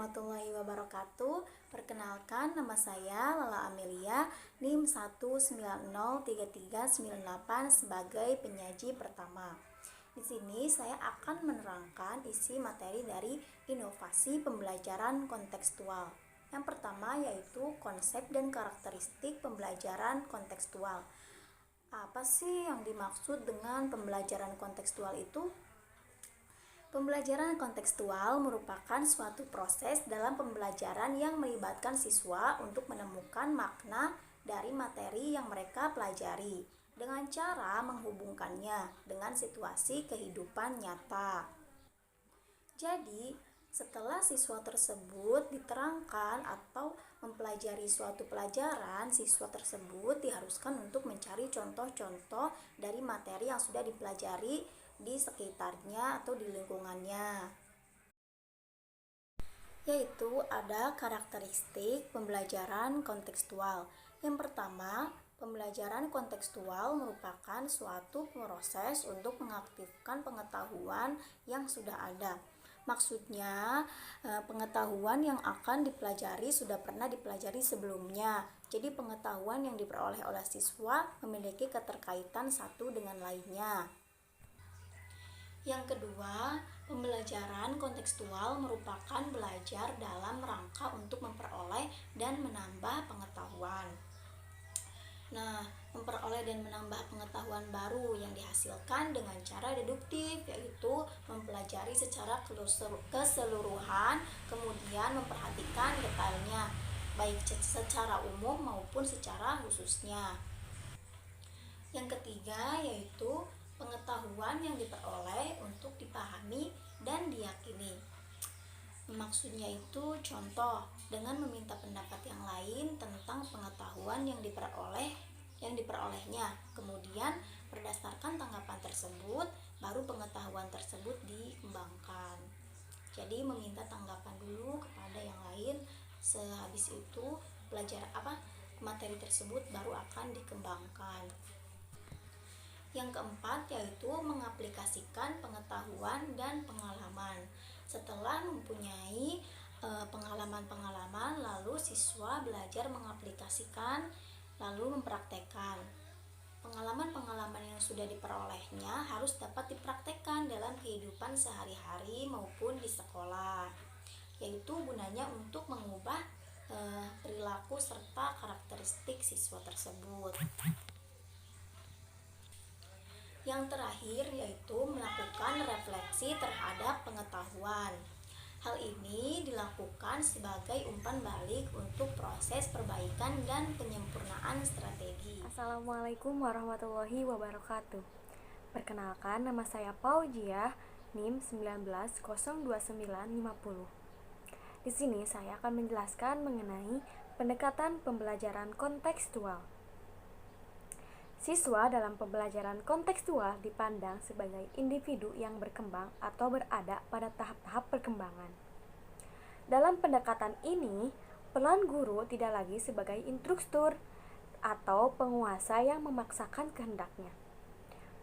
warahmatullahi wabarakatuh. Perkenalkan, nama saya Lala Amelia, NIM 1903398 sebagai penyaji pertama. Di sini saya akan menerangkan isi materi dari inovasi pembelajaran kontekstual. Yang pertama yaitu konsep dan karakteristik pembelajaran kontekstual. Apa sih yang dimaksud dengan pembelajaran kontekstual itu? Pembelajaran kontekstual merupakan suatu proses dalam pembelajaran yang melibatkan siswa untuk menemukan makna dari materi yang mereka pelajari dengan cara menghubungkannya dengan situasi kehidupan nyata. Jadi, setelah siswa tersebut diterangkan atau mempelajari suatu pelajaran, siswa tersebut diharuskan untuk mencari contoh-contoh dari materi yang sudah dipelajari di sekitarnya atau di lingkungannya. Yaitu ada karakteristik pembelajaran kontekstual. Yang pertama, pembelajaran kontekstual merupakan suatu proses untuk mengaktifkan pengetahuan yang sudah ada. Maksudnya, pengetahuan yang akan dipelajari sudah pernah dipelajari sebelumnya. Jadi pengetahuan yang diperoleh oleh siswa memiliki keterkaitan satu dengan lainnya. Yang kedua, pembelajaran kontekstual merupakan belajar dalam rangka untuk memperoleh dan menambah pengetahuan. Nah, memperoleh dan menambah pengetahuan baru yang dihasilkan dengan cara deduktif, yaitu mempelajari secara keseluruhan, kemudian memperhatikan detailnya, baik secara umum maupun secara khususnya. Yang ketiga yaitu pengetahuan yang diperoleh untuk dipahami dan diyakini. Maksudnya itu contoh dengan meminta pendapat yang lain tentang pengetahuan yang diperolehnya. Kemudian berdasarkan tanggapan tersebut, baru pengetahuan tersebut dikembangkan. Jadi meminta tanggapan dulu kepada yang lain, sehabis itu materi tersebut baru akan dikembangkan. Yang keempat yaitu mengaplikasikan pengetahuan dan pengalaman. Setelah mempunyai pengalaman-pengalaman, lalu siswa belajar mengaplikasikan lalu mempraktekkan. Pengalaman-pengalaman yang sudah diperolehnya harus dapat dipraktekkan dalam kehidupan sehari-hari maupun di sekolah. Yaitu gunanya untuk mengubah perilaku serta karakteristik siswa tersebut. Yang terakhir yaitu melakukan refleksi terhadap pengetahuan. Hal ini dilakukan sebagai umpan balik untuk proses perbaikan dan penyempurnaan strategi. Assalamualaikum warahmatullahi wabarakatuh. Perkenalkan, nama saya Paujiah, NIM 1902950. Di sini saya akan menjelaskan mengenai pendekatan pembelajaran kontekstual. Siswa dalam pembelajaran kontekstual dipandang sebagai individu yang berkembang atau berada pada tahap-tahap perkembangan. Dalam pendekatan ini, peran guru tidak lagi sebagai instruktur atau penguasa yang memaksakan kehendaknya,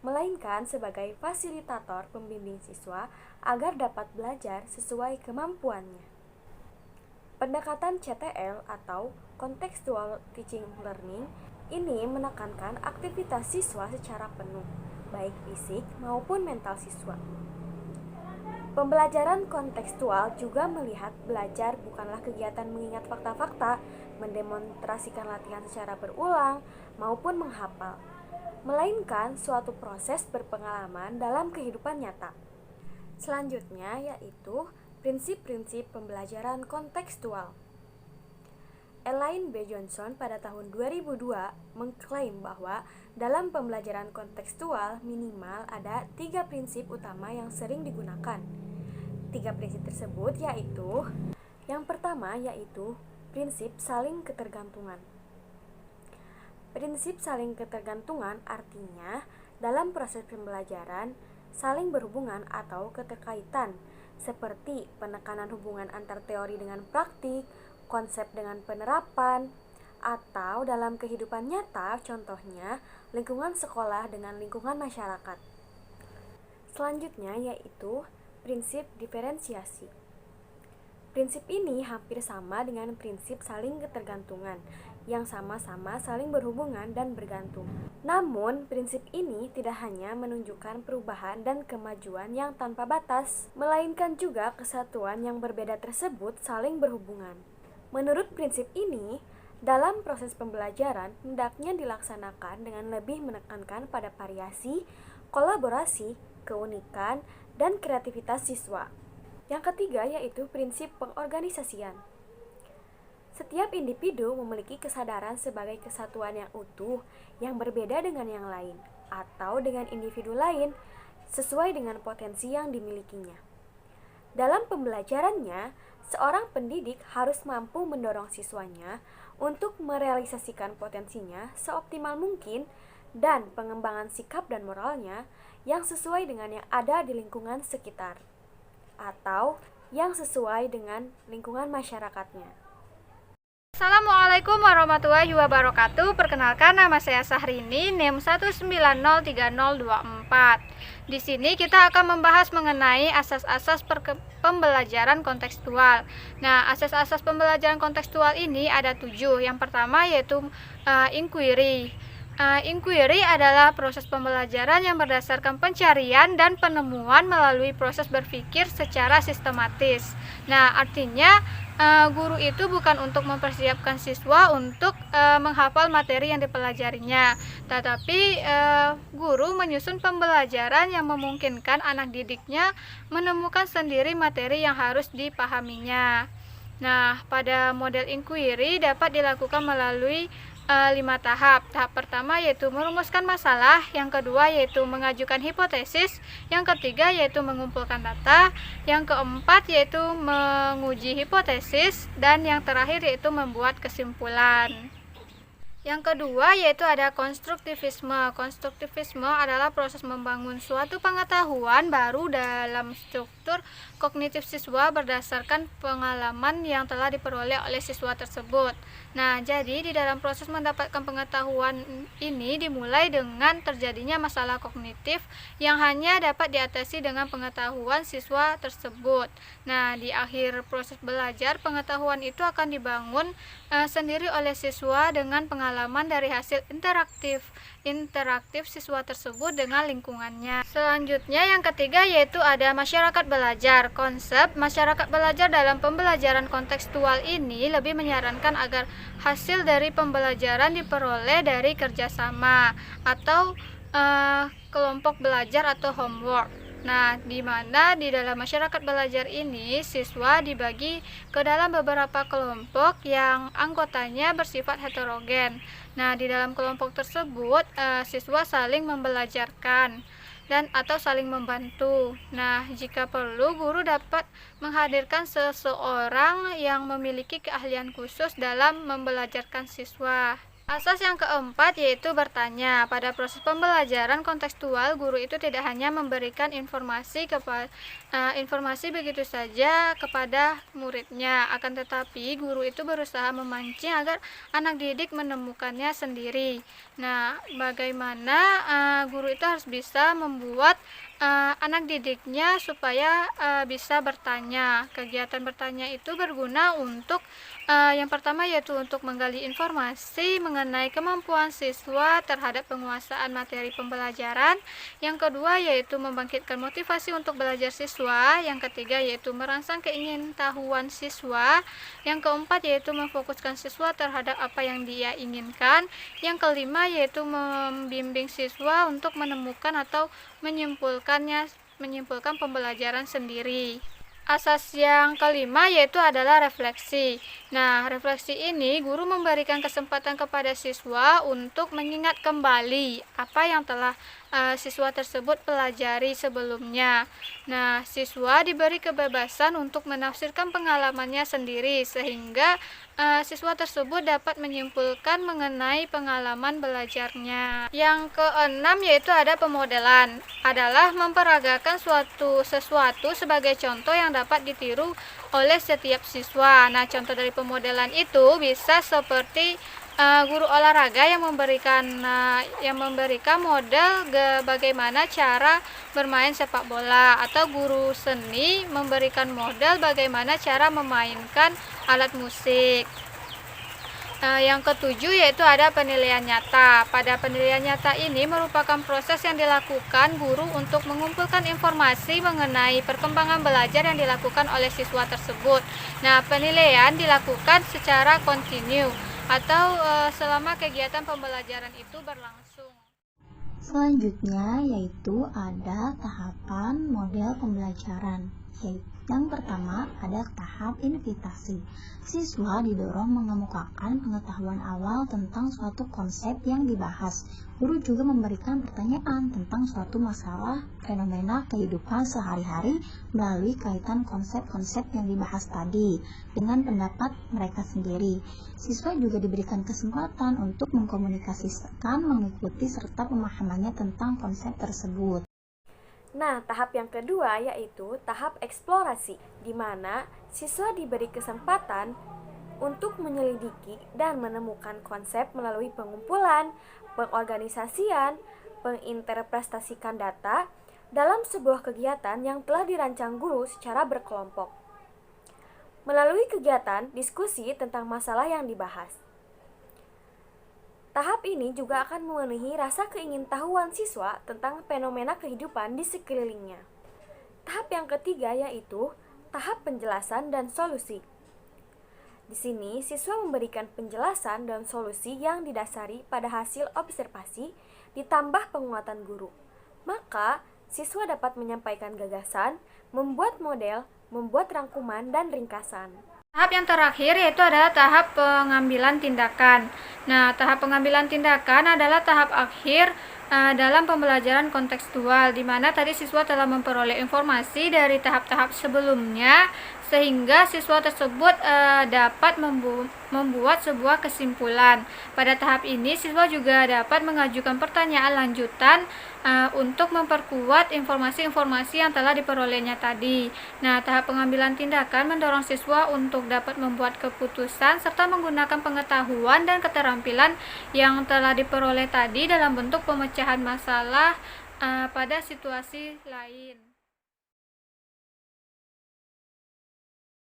melainkan sebagai fasilitator pembimbing siswa agar dapat belajar sesuai kemampuannya. Pendekatan CTL atau Contextual Teaching Learning ini menekankan aktivitas siswa secara penuh, baik fisik maupun mental siswa. Pembelajaran kontekstual juga melihat belajar bukanlah kegiatan mengingat fakta-fakta, mendemonstrasikan latihan secara berulang, maupun menghafal, melainkan suatu proses berpengalaman dalam kehidupan nyata. Selanjutnya yaitu prinsip-prinsip pembelajaran kontekstual. Elaine B. Johnson pada tahun 2002 mengklaim bahwa dalam pembelajaran kontekstual minimal ada 3 prinsip utama yang sering digunakan. 3 prinsip tersebut yaitu, yang pertama yaitu prinsip saling ketergantungan. Prinsip saling ketergantungan artinya dalam proses pembelajaran saling berhubungan atau keterkaitan, seperti penekanan hubungan antar teori dengan praktik, konsep dengan penerapan, atau dalam kehidupan nyata, contohnya lingkungan sekolah dengan lingkungan masyarakat. Selanjutnya yaitu prinsip diferensiasi. Prinsip ini hampir sama dengan prinsip saling ketergantungan, yang sama-sama saling berhubungan dan bergantung. Namun, prinsip ini tidak hanya menunjukkan perubahan dan kemajuan yang tanpa batas, melainkan juga kesatuan yang berbeda tersebut saling berhubungan. Menurut prinsip ini, dalam proses pembelajaran hendaknya dilaksanakan dengan lebih menekankan pada variasi, kolaborasi, keunikan, dan kreativitas siswa. Yang ketiga yaitu prinsip pengorganisasian. Setiap individu memiliki kesadaran sebagai kesatuan yang utuh yang berbeda dengan yang lain atau dengan individu lain sesuai dengan potensi yang dimilikinya. Dalam pembelajarannya, seorang pendidik harus mampu mendorong siswanya untuk merealisasikan potensinya seoptimal mungkin dan pengembangan sikap dan moralnya yang sesuai dengan yang ada di lingkungan sekitar atau yang sesuai dengan lingkungan masyarakatnya. Assalamualaikum warahmatullahi wabarakatuh. Perkenalkan, nama saya Sahrini, NIM 1903024. Di sini kita akan membahas mengenai asas-asas pembelajaran kontekstual. Nah, asas-asas pembelajaran kontekstual ini ada 7. Yang pertama yaitu inquiry. Inquiry adalah proses pembelajaran yang berdasarkan pencarian dan penemuan melalui proses berpikir secara sistematis. Nah, artinya guru itu bukan untuk mempersiapkan siswa untuk menghafal materi yang dipelajarinya, tetapi guru menyusun pembelajaran yang memungkinkan anak didiknya menemukan sendiri materi yang harus dipahaminya. Nah, pada model inquiry dapat dilakukan melalui 5 tahap. Tahap pertama yaitu merumuskan masalah, yang kedua yaitu mengajukan hipotesis, yang ketiga yaitu mengumpulkan data, yang keempat yaitu menguji hipotesis, dan yang terakhir yaitu membuat kesimpulan. Yang kedua yaitu ada konstruktivisme. Konstruktivisme adalah proses membangun suatu pengetahuan baru dalam struktur kognitif siswa berdasarkan pengalaman yang telah diperoleh oleh siswa tersebut. Nah, jadi di dalam proses mendapatkan pengetahuan ini dimulai dengan terjadinya masalah kognitif yang hanya dapat diatasi dengan pengetahuan siswa tersebut. Nah, di akhir proses belajar, pengetahuan itu akan dibangun sendiri oleh siswa dengan pengalaman dari hasil interaktif siswa tersebut dengan lingkungannya. Selanjutnya yang ketiga yaitu ada masyarakat belajar. Konsep masyarakat belajar dalam pembelajaran kontekstual ini lebih menyarankan agar hasil dari pembelajaran diperoleh dari kerjasama atau kelompok belajar atau homework. Nah, di mana di dalam masyarakat belajar ini siswa dibagi ke dalam beberapa kelompok yang anggotanya bersifat heterogen. Nah, di dalam kelompok tersebut siswa saling membelajarkan dan atau saling membantu. Nah, jika perlu guru dapat menghadirkan seseorang yang memiliki keahlian khusus dalam membelajarkan siswa. Asas yang keempat yaitu bertanya. Pada proses pembelajaran kontekstual, guru itu tidak hanya memberikan informasi begitu saja kepada muridnya, akan tetapi guru itu berusaha memancing agar anak didik menemukannya sendiri. Nah, bagaimana guru itu harus bisa membuat anak didiknya supaya bisa bertanya. Kegiatan bertanya itu berguna untuk yang pertama yaitu untuk menggali informasi mengenai kemampuan siswa terhadap penguasaan materi pembelajaran. Yang kedua yaitu membangkitkan motivasi untuk belajar siswa. Yang ketiga yaitu merangsang keingintahuan siswa. Yang keempat yaitu memfokuskan siswa terhadap apa yang dia inginkan. Yang kelima yaitu membimbing siswa untuk menemukan atau menyimpulkan pembelajaran sendiri. Asas yang kelima yaitu adalah refleksi. Nah, refleksi ini guru memberikan kesempatan kepada siswa untuk mengingat kembali apa yang telah siswa tersebut pelajari sebelumnya. Nah, siswa diberi kebebasan untuk menafsirkan pengalamannya sendiri sehingga siswa tersebut dapat menyimpulkan mengenai pengalaman belajarnya. Yang keenam yaitu ada pemodelan, adalah memperagakan sesuatu sebagai contoh yang dapat ditiru oleh setiap siswa. Nah, contoh dari pemodelan itu bisa seperti guru olahraga yang memberikan model bagaimana cara bermain sepak bola, atau guru seni memberikan model bagaimana cara memainkan alat musik. Yang ketujuh yaitu ada penilaian nyata. Pada penilaian nyata ini merupakan proses yang dilakukan guru untuk mengumpulkan informasi mengenai perkembangan belajar yang dilakukan oleh siswa tersebut. Nah, penilaian dilakukan secara kontinu atau selama kegiatan pembelajaran itu berlangsung. Selanjutnya yaitu ada tahapan model pembelajaran. Yang pertama ada tahap invitasi. Siswa didorong mengemukakan pengetahuan awal tentang suatu konsep yang dibahas. Guru juga memberikan pertanyaan tentang suatu masalah, fenomena kehidupan sehari-hari melalui kaitan konsep-konsep yang dibahas tadi dengan pendapat mereka sendiri. Siswa juga diberikan kesempatan untuk mengkomunikasikan, mengikuti serta pemahamannya tentang konsep tersebut. Nah, tahap yang kedua yaitu tahap eksplorasi, di mana siswa diberi kesempatan untuk menyelidiki dan menemukan konsep melalui pengumpulan, pengorganisasian, penginterpretasikan data dalam sebuah kegiatan yang telah dirancang guru secara berkelompok. Melalui kegiatan diskusi tentang masalah yang dibahas. Tahap ini juga akan memenuhi rasa keingintahuan siswa tentang fenomena kehidupan di sekelilingnya. Tahap yang ketiga yaitu tahap penjelasan dan solusi. Di sini, siswa memberikan penjelasan dan solusi yang didasari pada hasil observasi ditambah penguatan guru. Maka, siswa dapat menyampaikan gagasan, membuat model, membuat rangkuman, dan ringkasan. Tahap yang terakhir yaitu adalah tahap pengambilan tindakan. Nah, tahap pengambilan tindakan adalah tahap akhir dalam pembelajaran kontekstual, di mana tadi siswa telah memperoleh informasi dari tahap-tahap sebelumnya, sehingga siswa tersebut dapat membuat sebuah kesimpulan. Pada tahap ini, siswa juga dapat mengajukan pertanyaan lanjutan untuk memperkuat informasi-informasi yang telah diperolehnya tadi. Nah, tahap pengambilan tindakan mendorong siswa untuk dapat membuat keputusan serta menggunakan pengetahuan dan keterampilan yang telah diperoleh tadi dalam bentuk pemecahan masalah pada situasi lain.